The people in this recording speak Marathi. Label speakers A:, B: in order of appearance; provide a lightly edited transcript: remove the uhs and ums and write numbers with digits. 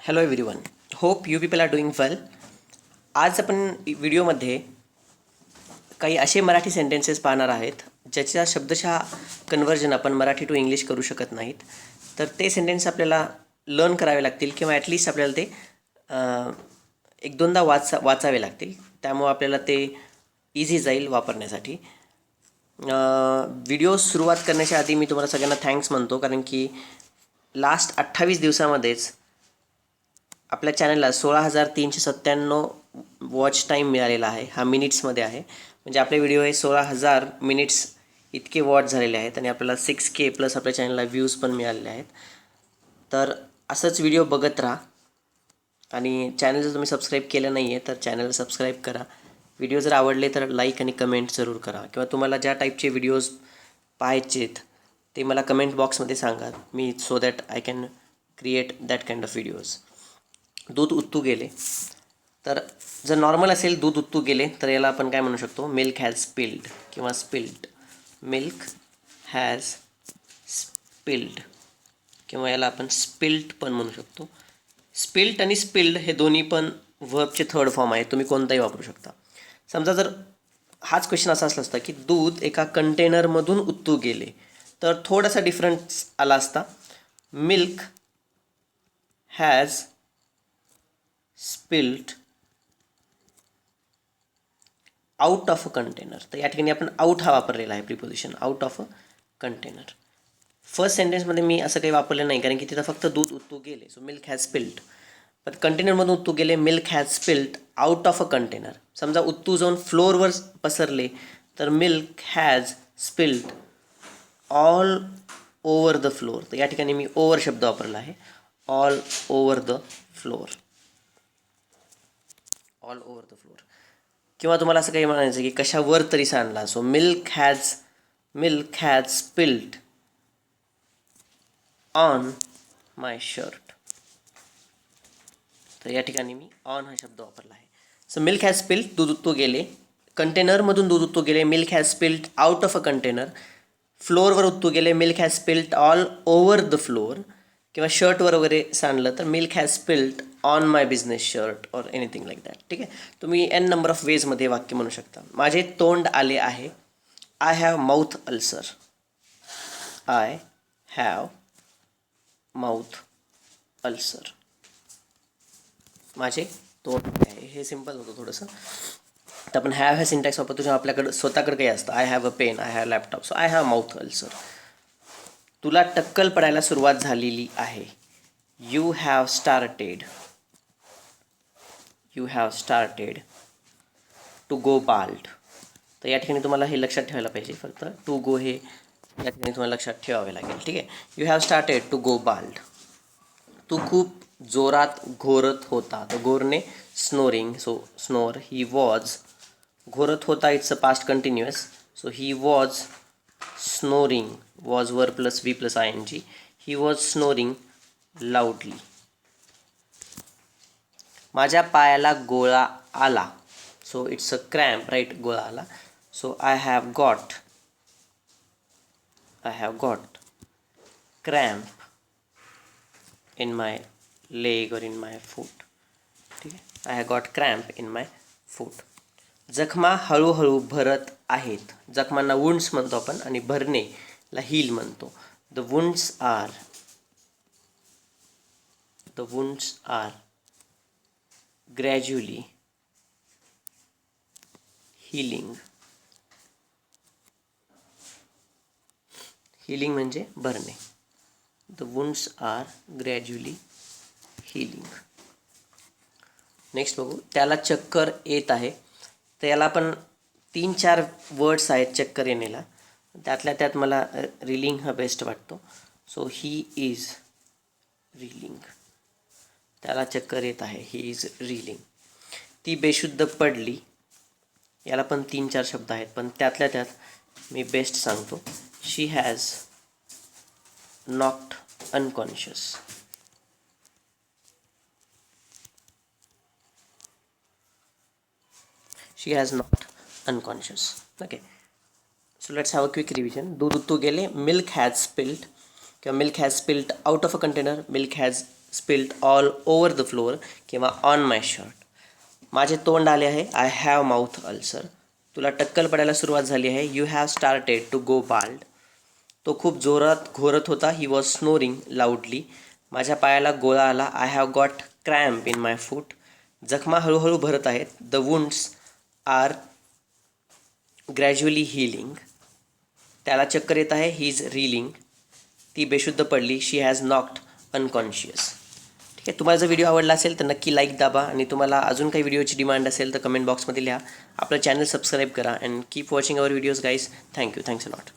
A: Hello everyone, hope you people are doing well. आज आपण व्हिडिओमध्ये काही असे मराठी सेंटेन्सेस पाहणार आहेत ज्याच्या शब्दशः कन्व्हर्जन आपण मराठी टू इंग्लिश करू शकत नाहीत. तर ते सेंटेन्स आपल्याला लर्न करावे लागतील किंवा ॲटलिस्ट आपल्याला ते एक दोनदा वाचावे लागतील. त्यामुळं आपल्याला ते इझी जाईल वापरण्यासाठी. व्हिडिओ सुरुवात करण्याच्या आधी मी तुम्हाला सगळ्यांना थँक्स म्हणतो, कारण की लास्ट 28 दिवसामध्येच आपल्या चॅनलला 16,397 वॉच टाईम मिळालेला आहे. हा मिनिट्समध्ये आहे, म्हणजे आपले व्हिडिओ हे 16,000 मिनिट्स इतके वॉच झालेले आहेत आणि आपल्याला 6K प्लस आपल्या चॅनलला व्ह्यूज पण मिळालेले आहेत. तर असंच व्हिडिओ बघत राहा आणि चॅनल जर तुम्ही सबस्क्राईब केलं नाही आहे तर चॅनल सबस्क्राईब करा. व्हिडिओ जर आवडले तर लाईक आणि कमेंट जरूर करा, किंवा तुम्हाला ज्या टाईपचे व्हिडिओज पाहायचेत ते मला कमेंट बॉक्समध्ये सांगा, मी so that I can create that kind of videos. दूध उतू गेले, तर जर नॉर्मल असेल दूध उतू गेले तर याला आपण काय म्हणू शकतो, मिल्क हॅज स्पिल्ड किंवा स्पिल्ड. मिल्क हॅज स्पिल्ड किंवा याला आपण स्पिल्ट पण म्हणू शकतो. स्पिल्ट आणि स्पिल्ड हे दोन्ही पण व्हर्बचे थर्ड फॉर्म आहेत, तुम्ही कोणताही वापरू शकता. समजा जर हाच क्वेश्चन असा असला असता की दूध एका कंटेनरमधून उतू गेले, तर थोडासा डिफरन्स आला असता. Milk has spilt out of a container. तर या ठिकाणी आपण आउट हा वापरलेला आहे, preposition out of a container. First सेंटेन्समध्ये मी असं काही वापरलं नाही, कारण की तिथं फक्त दूध उतू गेले, सो मिल्क हॅज स्पिल्ट. पण कंटेनरमधून उतू गेले, milk has spilt out of a container. समजा उतू जाऊन फ्लोअरवर पसरले तर milk has spilt all over the floor. तर या ठिकाणी मी ओव्हर शब्द वापरला आहे, all over the floor. All over the floor. किंवा तुम्हाला असं काही म्हणायचं की कशावर तरी सांडला, so milk has spilled on my shirt. तर या ठिकाणी मी ऑन हा शब्द वापरला आहे. सो मिल्क हॅज स्पिल्ड, दूध उतू गेले, कंटेनरमधून दूध उतू गेले, milk has spilled out of a container. फ्लोअरवर उतू गेले, milk has spilled all over the floor. किंवा शर्टवर वगैरे सांडलं तर milk has spilled on my business shirt or anything like that. ठीक आहे, तुम्ही एन नंबर ऑफ वेजमध्ये वाक्य म्हणू शकता. माझे तोंड आले आहे, I have mouth ulcer. I have mouth ulcer. माझे तोंड आहे, हे सिम्पल होतं थोडंसं. तर आपण हॅव ह्या सिंटॅक्स वापरतो जेव्हा आपल्याकडं स्वतःकडे काही असतं. I have a pen, I have laptop, so I have mouth ulcer. तुला टक्कल पडायला सुरुवात झालेली आहे, you have started to go bald. तर या ठिकाणी तुम्हाला हे लक्षात ठेवायला पाहिजे, फक्त टू गो हे या ठिकाणी तुम्हाला लक्षात ठेवावे लागेल. ठीक आहे, you have started to go bald. तू खूप जोरात घोरत होता, तर घोरणे snoring, so snore. He was, घोरत होता it's a past continuous, so he was snoring. Was वर plus V plus ING. He was snoring loudly. माझ्या पायाला गोळा आला, so it's a cramp, right. गोळा आला, so I have got cramp in my leg or in my foot. ठीक आहे, I have got cramp in my foot. जखमा हळूहळू भरत आहेत. जखमांना वुंड्स म्हणतो आपण आणि भरणेला हील म्हणतो. The wounds are gradually healing. Healing म्हणजे भरणे. The wounds are gradually healing. Next बघू, त्याला चक्कर येत आहे. तर याला आपण 3-4 वर्ड्स आहेत चक्कर येण्याला, त्यातल्या त्यात मला रिलिंग हा बेस्ट वाटतो. So he is railing. त्याला चक्कर येत आहे, ही इज रिलिंग. ती बेशुद्ध पडली, याला पण 3-4 शब्द आहेत, पण त्यातल्या त्यात मी बेस्ट सांगतो. She has knocked unconscious. She has not unconscious. Okay, so let's have a quick revision. दूध उतू गेले, मिल्क हॅज स्पिल्ड किंवा milk has spilled out of a container, milk has spilled all over the floor किंवा ऑन माय शर्ट. माझे तोंड आले आहे. I have mouth ulcer. तुला टक्कल पडायला सुरुवात झाली आहे. You have started to go bald. तो खूप जोरात घोरत होता. ही वॉज स्नोरिंग लाऊडली. माझ्या पायाला गोळा आला. I have got cramp in my foot. जखमा हळूहळू भरत आहेत. The wounds are gradually healing. त्याला चक्कर येत आहे. He is reeling. ती बेशुद्ध पडली. She has knocked unconscious. ठीक आहे. तुम्हाला जर व्हिडिओ आवडला असेल तर नक्की लाईक दाबा आणि तुम्हाला अजून काही व्हिडिओची डिमांड असेल तर कमेंट बॉक्समध्ये लिहा. आपलं चॅनल सबस्क्राईब करा and keep watching our videos guys. Thank you. Thanks a lot.